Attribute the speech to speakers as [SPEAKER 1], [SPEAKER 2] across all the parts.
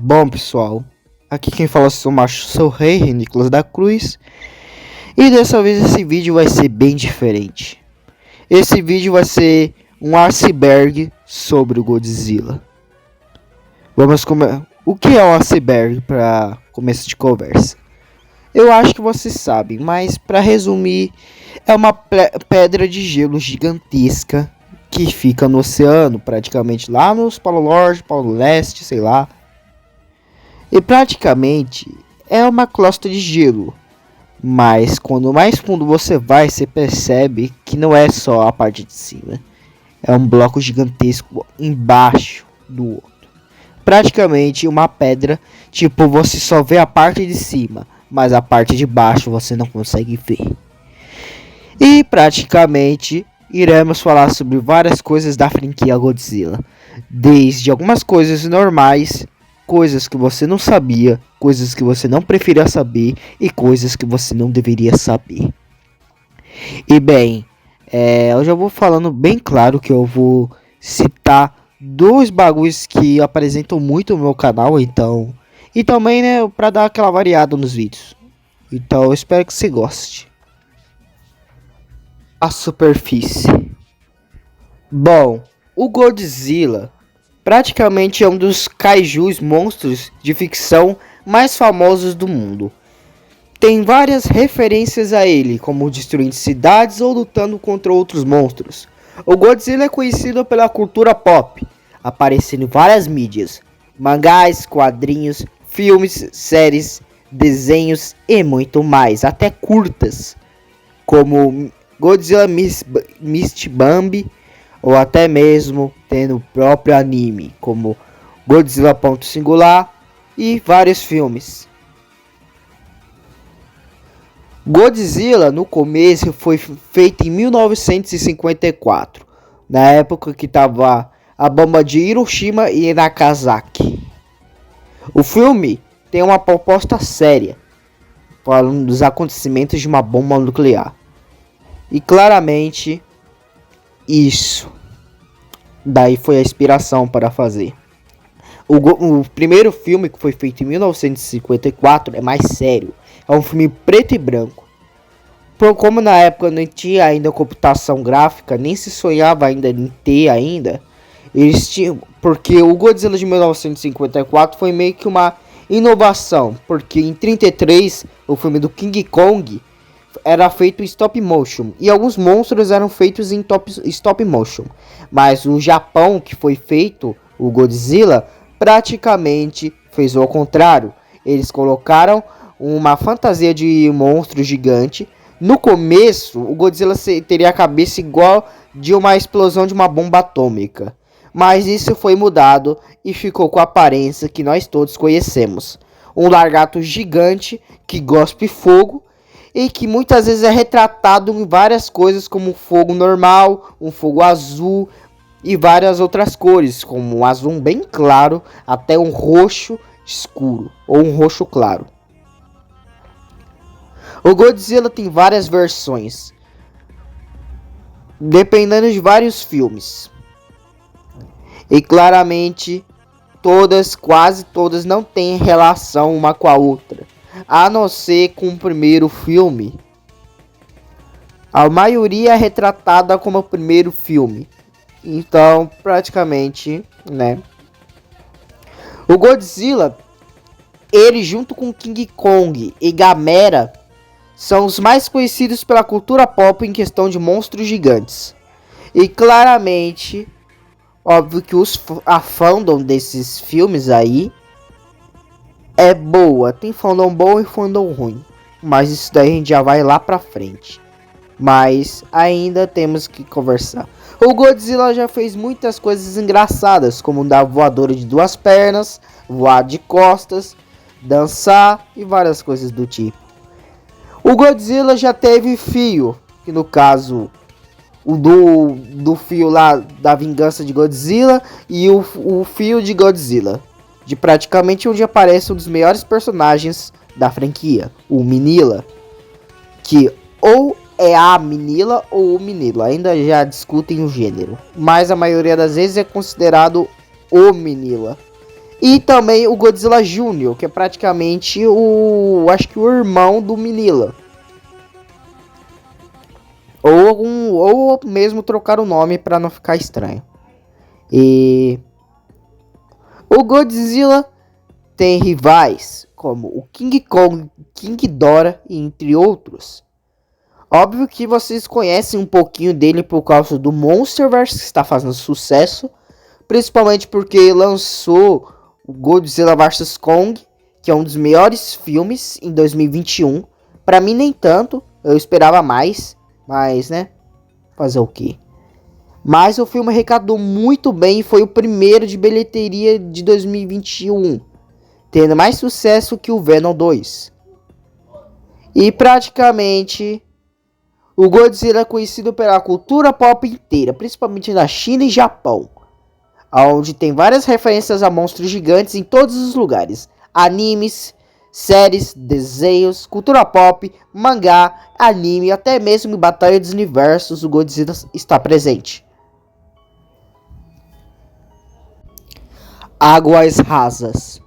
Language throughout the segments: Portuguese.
[SPEAKER 1] Bom, pessoal, aqui quem fala sou o Macho, sou o Rei Nicolas da Cruz. E dessa vez esse vídeo vai ser bem diferente. Esse vídeo vai ser um iceberg sobre o Godzilla. O que é um iceberg para começo de conversa? Eu acho que vocês sabem, mas para resumir, é uma pedra de gelo gigantesca que fica no oceano, praticamente lá nos Polo Norte, Polo Leste, sei lá. E praticamente é uma crosta de gelo. Mas quando mais fundo você vai, você percebe que não é só a parte de cima. É um bloco gigantesco embaixo do outro. Praticamente uma pedra, tipo, você só vê a parte de cima, mas a parte de baixo você não consegue ver. E praticamente iremos falar sobre várias coisas da franquia Godzilla. Desde algumas coisas normais, coisas que você não sabia, coisas que você não preferia saber e coisas que você não deveria saber. E bem, eu já vou falando bem claro que eu vou citar dois bagulhos que apresentam muito no meu canal, então, e também, né, para dar aquela variada nos vídeos. Então, eu espero que você goste. A superfície. Bom, o Godzilla praticamente é um dos kaijus monstros de ficção mais famosos do mundo. Tem várias referências a ele, como destruindo cidades ou lutando contra outros monstros. O Godzilla é conhecido pela cultura pop, aparecendo em várias mídias, mangás, quadrinhos, filmes, séries, desenhos e muito mais, até curtas, como Godzilla Mist Bambi, ou até mesmo tendo o próprio anime, como Godzilla Ponto Singular e vários filmes. Godzilla no começo foi feito em 1954, na época que estava a bomba de Hiroshima e Nagasaki. O filme tem uma proposta séria, falando dos acontecimentos de uma bomba nuclear. E claramente isso daí foi a inspiração para fazer. O primeiro filme, que foi feito em 1954, é mais sério. É um filme preto e branco. Como na época não tinha ainda computação gráfica, nem se sonhava ainda em ter ainda, eles tinham, porque o Godzilla de 1954 foi meio que uma inovação, porque em 33 o filme do King Kong era feito em stop motion e alguns monstros eram feitos em stop motion, mas o Japão, que foi feito o Godzilla, praticamente fez o contrário. Eles colocaram uma fantasia de monstro gigante. No começo, o Godzilla teria a cabeça igual de uma explosão de uma bomba atômica, mas isso foi mudado e ficou com a aparência que nós todos conhecemos. Um lagarto gigante que gospe fogo e que muitas vezes é retratado em várias coisas, como um fogo normal, um fogo azul e várias outras cores, como um azul bem claro até um roxo escuro ou um roxo claro. O Godzilla tem várias versões, dependendo de vários filmes. E claramente quase todas não têm relação uma com a outra, a não ser com o primeiro filme. A maioria é retratada como o primeiro filme. Então, praticamente, né? O Godzilla, ele junto com King Kong e Gamera, são os mais conhecidos pela cultura pop em questão de monstros gigantes. E claramente, óbvio que a fandom desses filmes aí é boa. Tem fandom bom e fandom ruim, mas isso daí a gente já vai lá pra frente. Mas ainda temos que conversar. O Godzilla já fez muitas coisas engraçadas, como dar voadora de duas pernas, voar de costas, dançar e várias coisas do tipo. O Godzilla já teve fio, que no caso o do fio lá da vingança de Godzilla e o fio de Godzilla, de praticamente onde aparece um dos melhores personagens da franquia, o Minilla, que ou é a Minilla ou o Minilla, ainda já discutem o gênero, mas a maioria das vezes é considerado o Minilla. E também o Godzilla Jr., que é praticamente acho que o irmão do Minilla. Ou mesmo trocar o nome para não ficar estranho. E o Godzilla tem rivais como o King Kong, King Ghidorah, entre outros. Óbvio que vocês conhecem um pouquinho dele por causa do Monsterverse, que está fazendo sucesso. Principalmente porque lançou o Godzilla vs Kong, que é um dos melhores filmes em 2021. Pra mim nem tanto, eu esperava mais, mas né, fazer o quê? Mas o filme arrecadou muito bem e foi o primeiro de bilheteria de 2021, tendo mais sucesso que o Venom 2. E praticamente o Godzilla é conhecido pela cultura pop inteira, principalmente na China e Japão, onde tem várias referências a monstros gigantes em todos os lugares. Animes, séries, desenhos, cultura pop, mangá, anime, até mesmo em Batalha dos Universos o Godzilla está presente. Águas Rasas.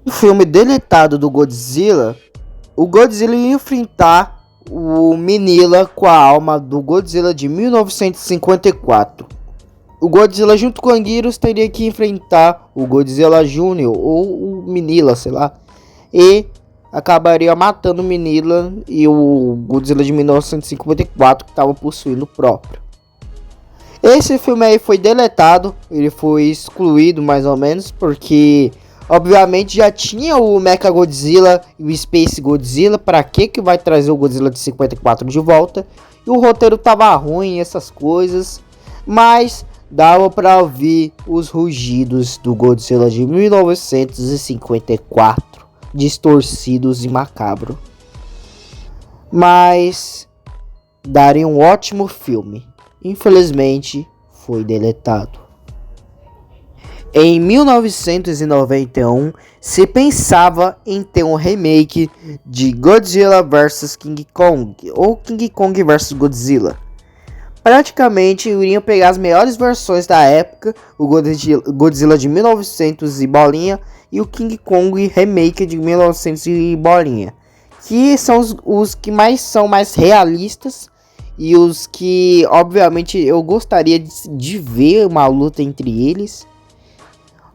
[SPEAKER 1] No filme deletado do Godzilla, o Godzilla ia enfrentar o Minilla com a alma do Godzilla de 1954. O Godzilla junto com Anguirus teria que enfrentar o Godzilla Jr. ou o Minilla, sei lá. E acabaria matando o Minilla e o Godzilla de 1954 que estava possuindo o próprio. Esse filme aí foi deletado, ele foi excluído mais ou menos, porque obviamente já tinha o Mechagodzilla e o Space Godzilla, para que vai trazer o Godzilla de 54 de volta? E o roteiro tava ruim, essas coisas, mas dava para ouvir os rugidos do Godzilla de 1954, distorcidos e macabro. Mas daria um ótimo filme. Infelizmente, foi deletado. Em 1991, se pensava em ter um remake de Godzilla vs King Kong, ou King Kong vs Godzilla. Praticamente iriam pegar as melhores versões da época, o Godzilla de 1900 e bolinha e o King Kong remake de 1900 e bolinha, que são os que são mais realistas e os que obviamente eu gostaria de ver uma luta entre eles.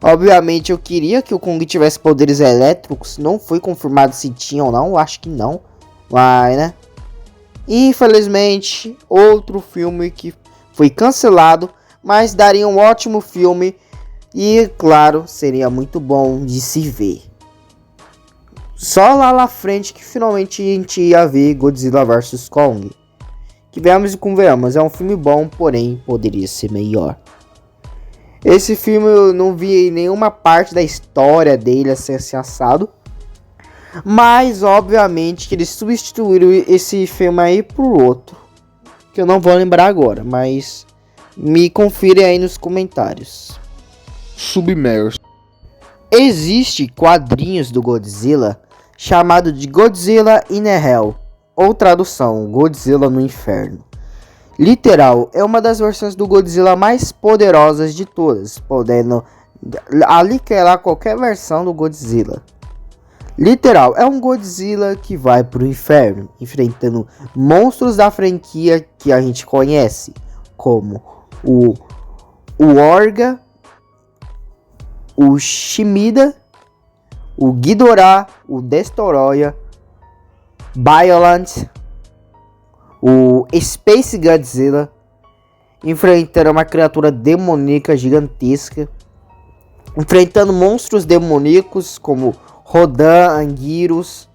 [SPEAKER 1] Obviamente eu queria que o Kong tivesse poderes elétricos, não foi confirmado se tinha ou não, acho que não, mas né. Infelizmente, outro filme que foi cancelado, mas daria um ótimo filme e, claro, seria muito bom de se ver. Só lá na frente que finalmente a gente ia ver Godzilla vs Kong. Que venhamos e convenhamos, é um filme bom, porém poderia ser melhor. Esse filme eu não vi nenhuma parte da história dele assim assado. Mas, obviamente, que eles substituíram esse filme aí por outro, que eu não vou lembrar agora, mas me confirem aí nos comentários.
[SPEAKER 2] Submerso.
[SPEAKER 1] Existe quadrinhos do Godzilla chamado de Godzilla in Hell, ou tradução, Godzilla no Inferno. Literal, é uma das versões do Godzilla mais poderosas de todas, podendo aniquilar qualquer versão do Godzilla. Literal, é um Godzilla que vai pro inferno, enfrentando monstros da franquia que a gente conhece, como o Orga, o Shimida, o Ghidorah, o Destoroyah, Violent, o Space Godzilla, enfrentando uma criatura demoníaca gigantesca, enfrentando monstros demoníacos como Rodan, Anguirus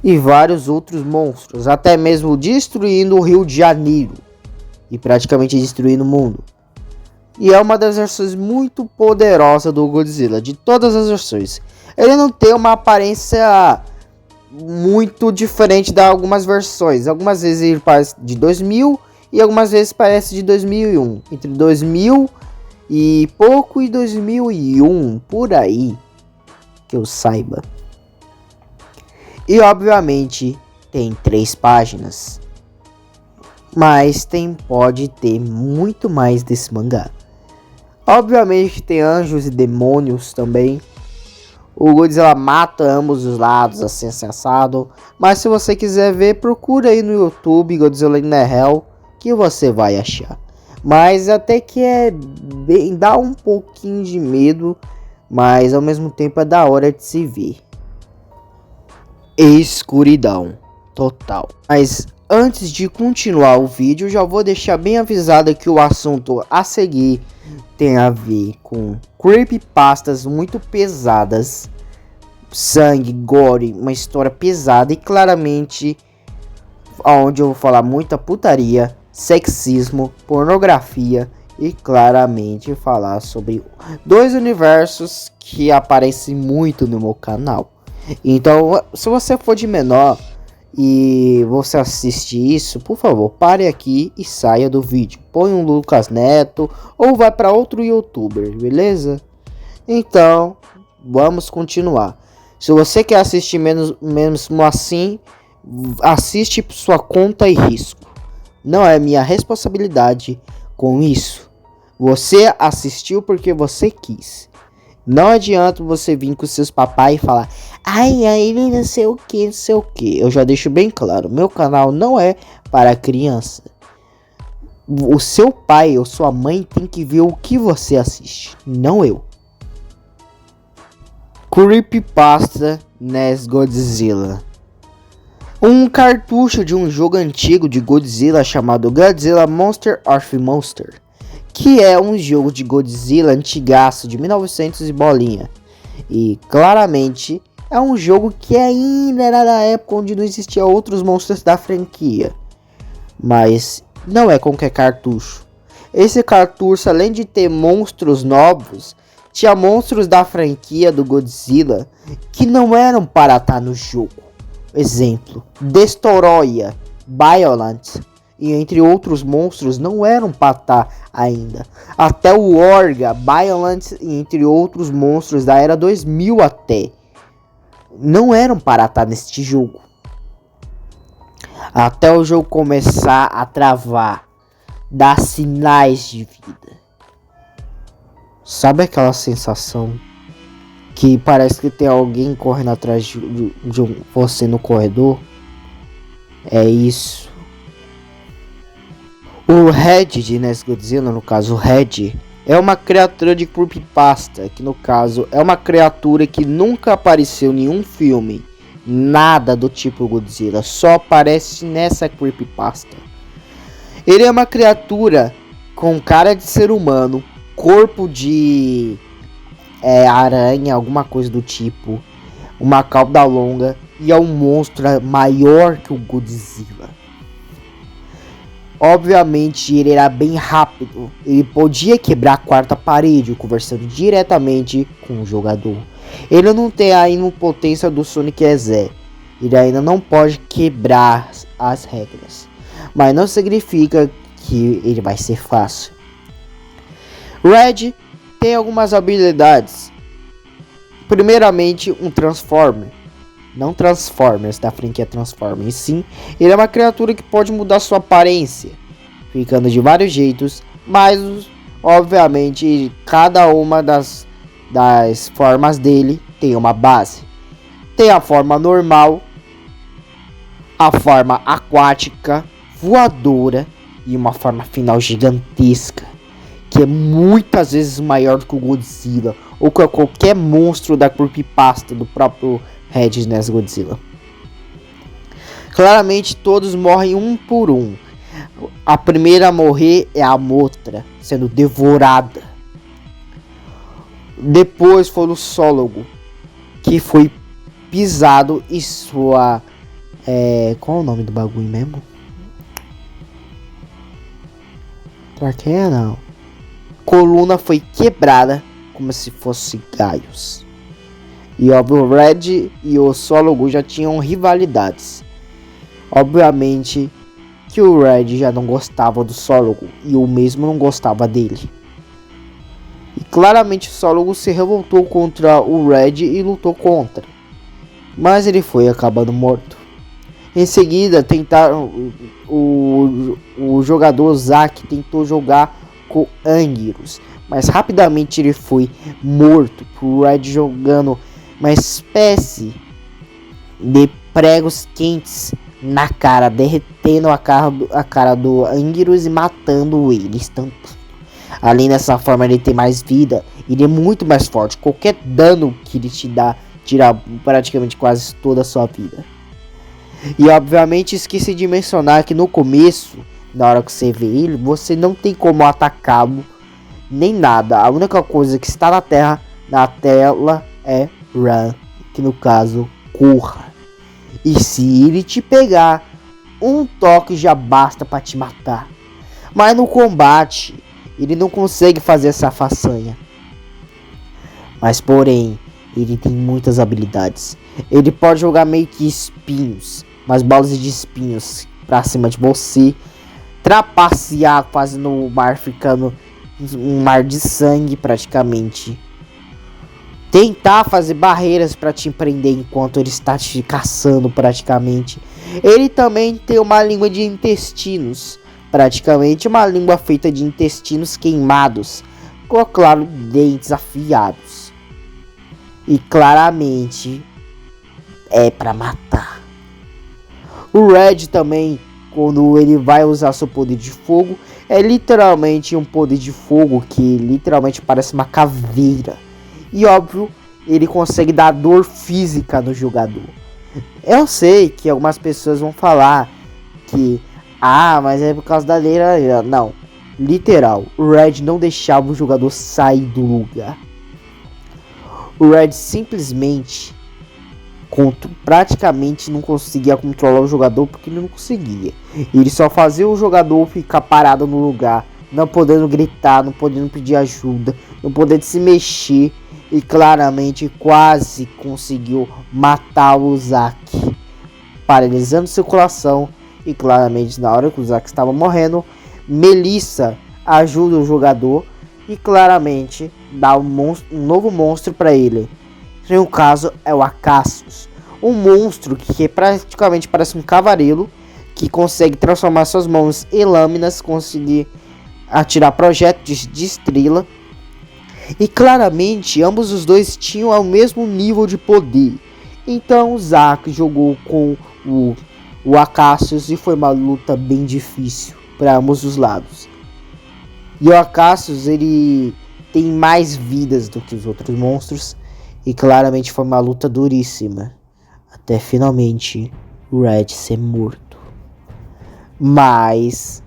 [SPEAKER 1] e vários outros monstros, até mesmo destruindo o Rio de Janeiro e praticamente destruindo o mundo. E é uma das versões muito poderosas do Godzilla, de todas as versões. Ele não tem uma aparência muito diferente de algumas versões. Algumas vezes ele parece de 2000 e algumas vezes parece de 2001. Entre 2000 e pouco e 2001, por aí, que eu saiba. E obviamente tem 3 páginas, mas pode ter muito mais desse mangá. Obviamente tem anjos e demônios também. O Godzilla mata ambos os lados, assim, sensado. Mas se você quiser ver, procura aí no YouTube Godzilla in the Hell, que você vai achar. Mas até que dá um pouquinho de medo, mas ao mesmo tempo é da hora de se ver. Escuridão total. Mas antes de continuar o vídeo, já vou deixar bem avisado que o assunto a seguir tem a ver com creepypastas muito pesadas, sangue, gore, uma história pesada e claramente onde eu vou falar muita putaria, sexismo, pornografia e claramente falar sobre dois universos que aparecem muito no meu canal. Então, se você for de menor e você assiste isso, por favor, pare aqui e saia do vídeo. Põe um Lucas Neto ou vai para outro youtuber, beleza? Então, vamos continuar. Se você quer assistir mesmo assim, assiste por sua conta e risco. Não é minha responsabilidade com isso. Você assistiu porque você quis. Não adianta você vir com seus papai e falar: ai, ele não sei o que, não sei o que. Eu já deixo bem claro, meu canal não é para criança. O seu pai ou sua mãe tem que ver o que você assiste, não eu. Creepypasta NES Godzilla. Um cartucho de um jogo antigo de Godzilla chamado Godzilla Monster of Monster, que é um jogo de Godzilla antigaço de 1900 e bolinha. E claramente é um jogo que ainda era da época onde não existia outros monstros da franquia. Mas não é qualquer cartucho. Esse cartucho, além de ter monstros novos, tinha monstros da franquia do Godzilla que não eram para estar no jogo. Exemplo, Destoroyah, Violent e entre outros monstros não eram para estar ainda. Até o Orga, Violent e entre outros monstros da era 2000 até não eram para estar neste jogo. Até o jogo começar a travar, dar sinais de vida. Sabe aquela sensação que parece que tem alguém correndo atrás de você no corredor? É isso. O Red de NES Godzilla, no caso o Red, é uma criatura de creepypasta, que no caso é uma criatura que nunca apareceu em nenhum filme, nada do tipo Godzilla, só aparece nessa creepypasta. Ele é uma criatura com cara de ser humano, corpo de aranha, alguma coisa do tipo, uma cauda longa e é um monstro maior que o Godzilla. Obviamente ele era bem rápido, ele podia quebrar a quarta parede conversando diretamente com o jogador. Ele não tem ainda a potência do Sonic EZ, ele ainda não pode quebrar as regras, mas não significa que ele vai ser fácil. Red tem algumas habilidades. Primeiramente, um Transformer. Não Transformers da franquia Transformers, sim, ele é uma criatura que pode mudar sua aparência, ficando de vários jeitos, mas obviamente cada uma das formas dele tem uma base. Tem a forma normal, a forma aquática, voadora e uma forma final gigantesca, que é muitas vezes maior do que o Godzilla ou que qualquer monstro da creepypasta do próprio Red NES Godzilla. Claramente todos morrem um por um. A primeira a morrer é a Mothra, sendo devorada. Depois foi o Sólogo, que foi pisado e sua... qual é o nome do bagulho mesmo? Traqueia não. Coluna foi quebrada como se fosse galhos. E óbvio, o Red e o Sólogo já tinham rivalidades. Obviamente que o Red já não gostava do Sólogo e o mesmo não gostava dele. E claramente o Sólogo se revoltou contra o Red e lutou contra. Mas ele foi acabando morto. Em seguida, tentaram o jogador Zack tentou jogar com Anguirus, mas rapidamente ele foi morto por Red jogando uma espécie de pregos quentes na cara, derretendo a cara do Anguirus e matando ele instantâneo. Além dessa forma, ele tem mais vida, ele é muito mais forte. Qualquer dano que ele te dá, tira praticamente quase toda a sua vida. E obviamente esqueci de mencionar que no começo, na hora que você vê ele, você não tem como atacá-lo, nem nada. A única coisa que está na tela é Run, que no caso, corra. E se ele te pegar, um toque já basta para te matar. Mas no combate, ele não consegue fazer essa façanha. Mas porém, ele tem muitas habilidades. Ele pode jogar meio que espinhos, mas balas de espinhos pra cima de você, trapacear fazendo o mar ficando um mar de sangue praticamente. Tentar fazer barreiras para te prender enquanto ele está te caçando praticamente. Ele também tem uma língua de intestinos, praticamente uma língua feita de intestinos queimados, com claro dentes afiados. E claramente é para matar. O Red também, quando ele vai usar seu poder de fogo, é literalmente um poder de fogo que literalmente parece uma caveira. E óbvio, ele consegue dar dor física no jogador. Eu sei que algumas pessoas vão falar que mas é por causa da lei. Não, literal, o Red não deixava o jogador sair do lugar. O Red simplesmente praticamente não conseguia controlar o jogador porque ele não conseguia. Ele só fazia o jogador ficar parado no lugar, não podendo gritar, não podendo pedir ajuda, não podendo se mexer. E claramente quase conseguiu matar o Zack, paralisando seu coração. E claramente na hora que o Zack estava morrendo, Melissa ajuda o jogador e claramente dá um novo monstro para ele. No caso é o Acacius, um monstro que praticamente parece um cavaleiro, que consegue transformar suas mãos em lâminas, conseguir atirar projéteis de estrela. E claramente ambos os dois tinham o mesmo nível de poder. Então o Zack jogou com o Acacius e foi uma luta bem difícil para ambos os lados. E o Acacius, ele tem mais vidas do que os outros monstros. E claramente foi uma luta duríssima, até finalmente o Red ser morto. Mas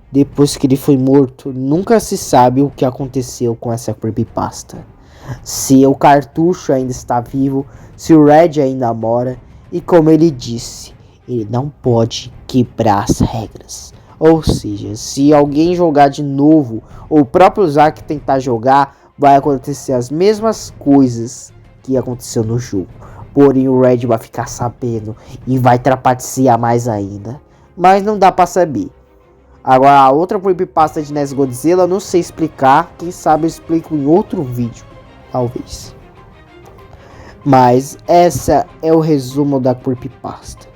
[SPEAKER 1] depois que ele foi morto, nunca se sabe o que aconteceu com essa creepypasta. Se o cartucho ainda está vivo, se o Red ainda mora. E como ele disse, ele não pode quebrar as regras. Ou seja, se alguém jogar de novo, ou o próprio Zack tentar jogar, vai acontecer as mesmas coisas que aconteceu no jogo. Porém o Red vai ficar sabendo e vai trapacear mais ainda. Mas não dá pra saber. Agora a outra creepypasta de NES Godzilla, não sei explicar. Quem sabe eu explico em outro vídeo, talvez. Mas essa é o resumo da creepypasta.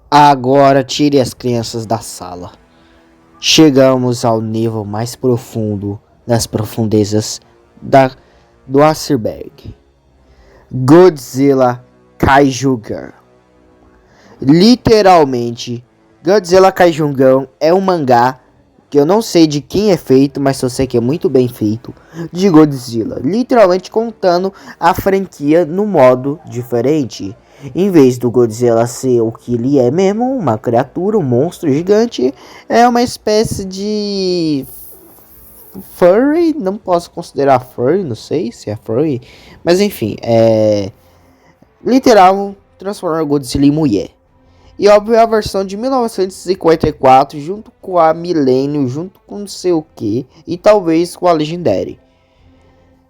[SPEAKER 1] Agora tire as crianças da sala. Chegamos ao nível mais profundo das profundezas do iceberg. Godzilla Kaiju Girl. Literalmente, Godzilla Kaiju Girl é um mangá que eu não sei de quem é feito, mas eu sei que é muito bem feito, de Godzilla. Literalmente contando a franquia no modo diferente. Em vez do Godzilla ser o que ele é mesmo, uma criatura, um monstro gigante, é uma espécie de furry, não posso considerar furry, não sei se é furry, mas enfim, é literal transformar Godzilla em mulher. E óbvio é a versão de 1954, junto com a Millennium, junto com não sei o que, e talvez com a Legendary.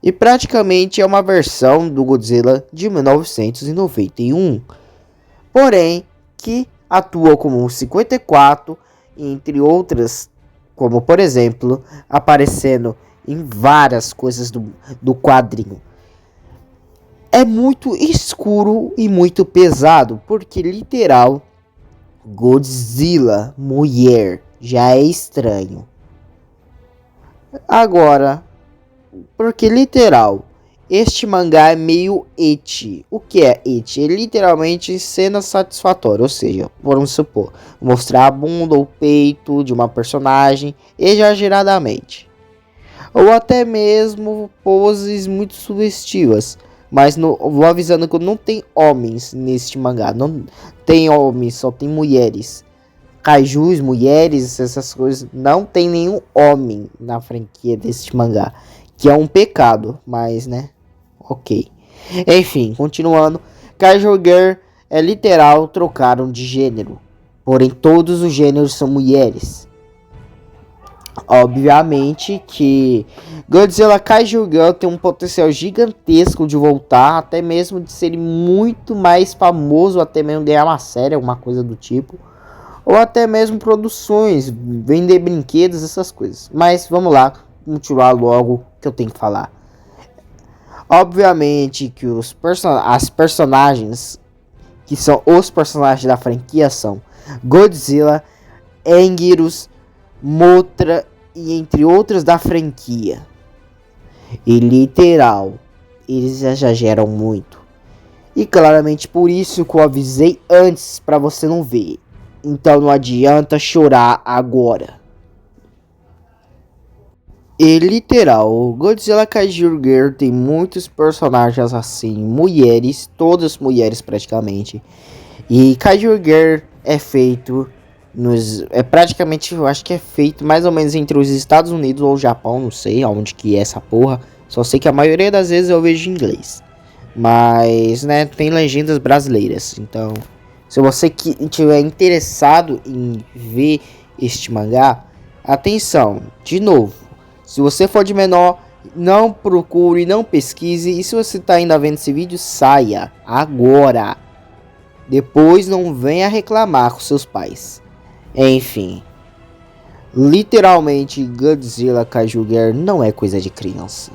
[SPEAKER 1] E praticamente é uma versão do Godzilla de 1991. Porém, que atua como um 54, entre outras, como por exemplo, aparecendo em várias coisas do quadrinho. É muito escuro e muito pesado, porque literal, Godzilla mulher já é estranho. Agora, porque literal, este mangá é meio ecchi. O que é ecchi? É literalmente cena satisfatória, ou seja, vamos supor, mostrar a bunda ou peito de uma personagem exageradamente. Ou até mesmo poses muito sugestivas. Mas vou avisando que não tem homens neste mangá. Não tem homens, só tem mulheres. Kaijus, mulheres, essas coisas. Não tem nenhum homem na franquia deste mangá. Que é um pecado, mas né. Ok. Enfim, continuando. Kaiju Girl é literal, trocaram de gênero. Porém, todos os gêneros são mulheres. Obviamente que Godzilla Kaiju Girl tem um potencial gigantesco de voltar, até mesmo de ser muito mais famoso, até mesmo ganhar uma série, alguma coisa do tipo. Ou até mesmo produções, vender brinquedos, essas coisas. Mas vamos lá, continuar logo que eu tenho que falar. Obviamente que as personagens, que são os personagens da franquia, são Godzilla, Anguirus, Mothra e entre outros da franquia. E literal, eles exageram muito. E claramente por isso que eu avisei antes para você não ver. Então não adianta chorar agora. E literal, Godzilla Kaiju Girl tem muitos personagens assim, mulheres, todas mulheres praticamente. E Kaiju Girl é feito é praticamente, eu acho que é feito mais ou menos entre os Estados Unidos ou o Japão, não sei aonde que é essa porra. Só sei que a maioria das vezes eu vejo em inglês. Mas, né, tem legendas brasileiras. Então, se você tiver interessado em ver este mangá, atenção, de novo. Se você for de menor, não procure, não pesquise. E se você está ainda vendo esse vídeo, saia agora. Depois não venha reclamar com seus pais. Enfim, literalmente Godzilla Kaiju Girl não é coisa de criança.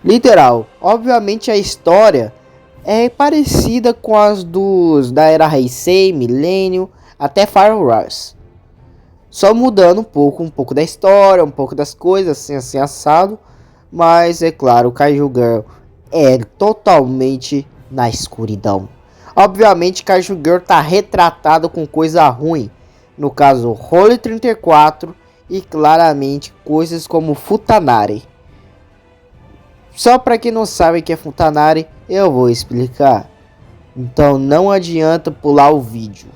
[SPEAKER 1] Literal, obviamente a história é parecida com as da era Heisei, Millennium, até Fire Wars. Só mudando um pouco da história, um pouco das coisas, assim assado. Mas é claro, Kaiju Girl é totalmente na escuridão. Obviamente Kaiju Girl tá retratado com coisa ruim. No caso, Role 34 e claramente coisas como Futanari. Só para quem não sabe o que é Futanari, eu vou explicar. Então não adianta pular o vídeo.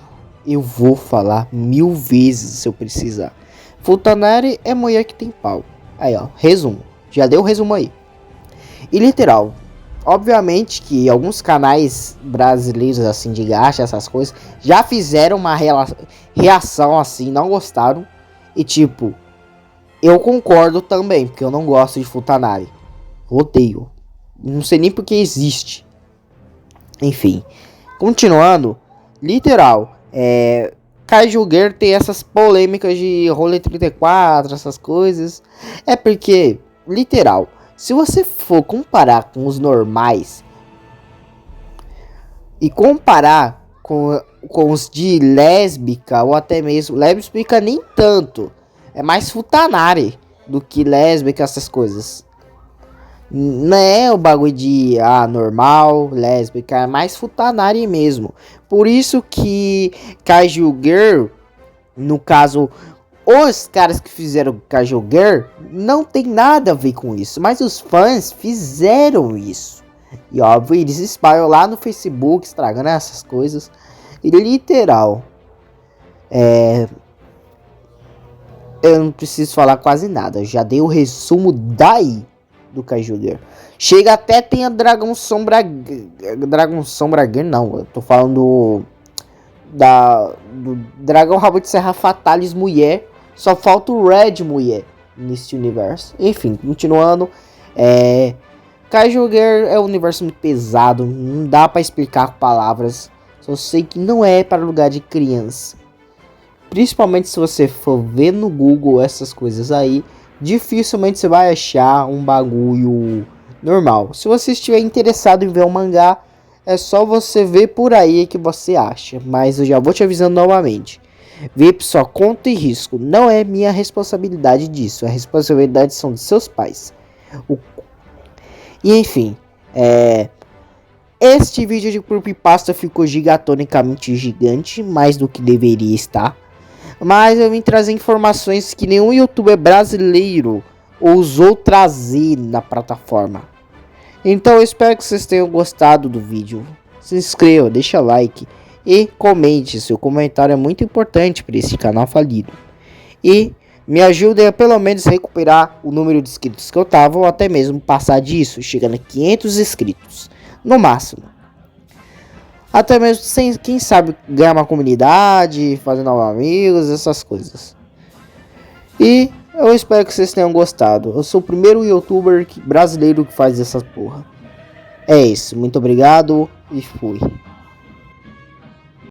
[SPEAKER 1] Eu vou falar 1000 vezes se eu precisar. Futanari é mulher que tem pau. Aí ó, resumo. Já deu o resumo aí. E literal, obviamente que alguns canais brasileiros assim de gacha, essas coisas, já fizeram uma reação assim, não gostaram. E tipo, eu concordo também, porque eu não gosto de Futanari. Odeio. Não sei nem porque existe. Enfim, continuando, literal, Kaiju Girl tem essas polêmicas de Role 34, essas coisas. É porque, literal, se você for comparar com os normais e comparar com os de lésbica ou até mesmo lésbica nem tanto, é mais Futanari do que lésbica, essas coisas. Não é o bagulho de normal, lésbica, é mais Futanari mesmo. Por isso que Kaiju Girl, no caso, os caras que fizeram Kaiju Girl não tem nada a ver com isso, mas os fãs fizeram isso. E óbvio, eles espalham lá no Facebook, estragando essas coisas. E literal, eu não preciso falar quase nada, eu já dei o resumo daí do Kaiju Girl. Chega até tem a Dragão Sombra Girl, não, eu tô falando do Dragão Rabo de Serra Fatalis mulher. Só falta o Red mulher nesse universo. Enfim, continuando. Kaiju Girl é um universo muito pesado. Não dá pra explicar com palavras. Só sei que não é para lugar de criança. Principalmente se você for ver no Google essas coisas aí. Dificilmente você vai achar um bagulho normal. Se você estiver interessado em ver um mangá, é só você ver por aí que você acha. Mas eu já vou te avisando novamente. VIP só conta e risco. Não é minha responsabilidade disso. A responsabilidade são de seus pais. E enfim, este vídeo de creepypasta ficou gigatonicamente gigante, mais do que deveria estar. Mas eu vim trazer informações que nenhum youtuber brasileiro ousou trazer na plataforma. Então eu espero que vocês tenham gostado do vídeo. Se inscreva, deixa like e comente. Seu comentário é muito importante para esse canal falido. E me ajudem a pelo menos recuperar o número de inscritos que eu tava, ou até mesmo passar disso, chegando a 500 inscritos no máximo. Até mesmo sem, quem sabe, ganhar uma comunidade, fazer novos amigos, essas coisas. E eu espero que vocês tenham gostado. Eu sou o primeiro youtuber brasileiro que faz essa porra. É isso, muito obrigado e fui.